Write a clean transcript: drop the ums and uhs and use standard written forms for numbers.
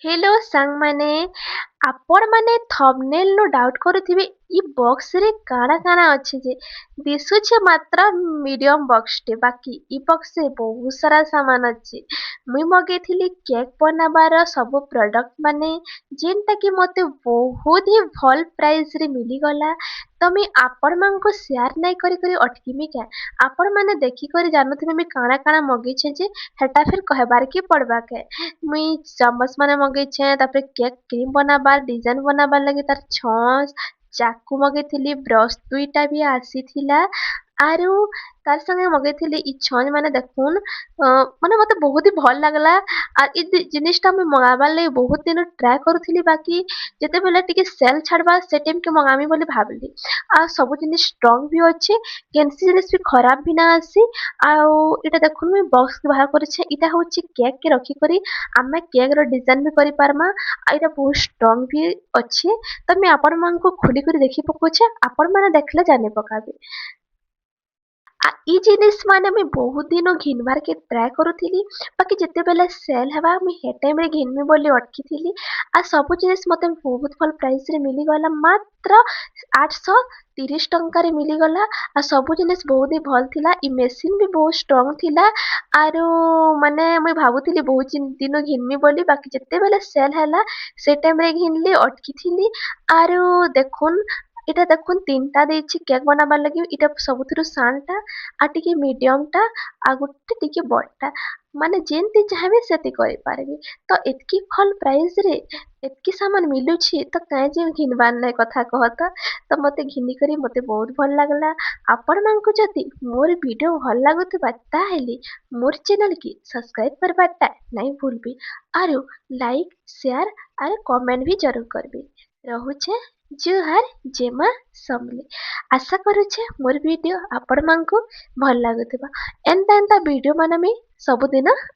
hello सांग माने आपण माने थंबनेल नु डाउट करूथिबे ई बॉक्स रे काଣା काଣା अछि जे दिसुछे मात्र मीडियम बॉक्स टे बाकी ई बॉक्स रे बहुत सारा सामान अछि मुई मगेथिली केक बनाबार सब प्रोडक्ट माने जेनटा कि मते बहुत ही भल प्राइस रे मिली गला तो मी आपण मानको शेयर नै करी करी अटकीमी क्या आपण माने देखि करी जानथिबे मी काଣା काଣା मगेछे जे हेटा फिर कहबार की पड़बा के मुई ଚାମଚ ମାନେ ମଗେଇଛେ ତାପରେ କେକ୍ କ୍ରିମ ବନାବାର डिजाइन ବନାବାର ଲାଗି ତାର ଛଞ୍ଚ ଚାକୁ ମଗେଇଥିଲି ବ୍ରଶ ଦୁଇଟା ବି ଆସିଥିଲା ଆରୁ ତାର संगे ମଗେଇଥିଲି ଇ ଛଞ୍ଚ ମାନେ ଦେଖୁନ ମାନେ ମତେ ବହୁତ ହି ଭଲ ଲାଗଲା আর ଇ ଜିନିଷଟା ମୁଇଁ ମଗାବାର ଲାଗି ବହୁତ ଦିନ ଟ୍ରାଏ କରୁଥିଲି ବାକି ଯେତେବେଳେ ଟିକେ ସେଲ ଛାଡବା ସେ ଟାଇମ କେ ମଗାମି ବୋଲି ଭାବିଲି ଆଉ ସବୁ ଜିନିଷ ଷ୍ଟ୍ରଙ୍ଗ ବି ଅଛି କେନସି ଜିନିଷ ବି ଖରାପ ବି ନା ଆସି ଆଉ ଏଇଟା ଦେଖୁନ ମୁଇଁ ବକ୍ସ ବାହାର କରିଛେ ଏଇଟା ହଉଛି କେକ୍ କେ ରଖିକରି ଆମେ କେକ୍ ର डिजाइन भी करि पारमा आ एटा बहुत स्ट्रांग भी अछि त मैं आपण मानको खुली କରି देखि पकुछे आपण माने देखले जानि पकाबे ଇ ଜିନିଷ ମାନେ ମୁଇଁ ବହୁତ ଦିନ ଘିନବାର କେ ଟ୍ରାଏ କରୁଥିଲି ବାକି ଯେତେବେଳେ ସେଲ୍ ହେବା ମୁଇଁ ହେ ଟାଇମରେ ଘିନମି ବୋଲି ଅଟକିଥିଲି ଆଉ ସବୁ ଜିନିଷ ମତେ ବହୁତ ଭଲ ପ୍ରାଇସରେ ମିଳିଗଲା ମାତ୍ର 830 ଟଙ୍କାରେ ମିଳିଗଲା ଆଉ ସବୁ ଜିନିଷ ବହୁତ ହି ଭଲ ଥିଲା ଇ ମେସିନ ବି ବହୁତ ଷ୍ଟ୍ରଙ୍ଗ ଥିଲା ଆରୁ ମାନେ ମୁଇଁ ଭାବୁଥିଲି ବହୁତ ଦିନ ଘିନମି ବୋଲି ବାକି ଯେତେବେଳେ ସେଲ୍ ହେଲା ସେ ଟାଇମରେ ଘିନଲି ଅଟକିଥିଲି ଆରୁ ଦେଖୁନ ଏଇଟା ଦେଖୁନ ତିନଟା ଦେଇଛି କେକ୍ ବନାବାର ଲାଗି ଏଇଟା ସବୁଥିରୁ ସାନଟା ଆଉ ଟିକେ ମିଡିୟମଟା ଆଉ ଗୋଟେ ଟିକେ ବଡଟା ମାନେ ଯେମିତି ଚାହିଁବେ ସେମିତି କରିପାରିବେ ତ ଏତିକି ଭଲ ପ୍ରାଇସରେ ଏତିକି ସାମାନ ମିଲୁଛି ତ କାଇଁ ଯେ ଘିନବାର ନାହିଁ କଥା କହ ତ ମତେ ଘିନିକରି ମତେ ବହୁତ ଭଲ ଲାଗଲା ଆପଣମାନଙ୍କୁ ଯଦି ମୋର ଭିଡିଓ ଭଲ ଲାଗୁଥିବା ତାହେଲେ ମୋର ଚ୍ୟାନେଲ କି ସବସ୍କ୍ରାଇବ करवाटा नहीं भूलबी आरु लाइक शेयर आरु कमेंट भी जरूर करबी रहुछे जुहार जेमा समले आशा करूछे मोर वीडियो आपण मानकु ଭଲ ଲାଗୁଥିବା ଏନ୍ତା ଏନ୍ତା ଭିଡିଓ ମାନେ ମୁଇଁ ସବୁଦିନ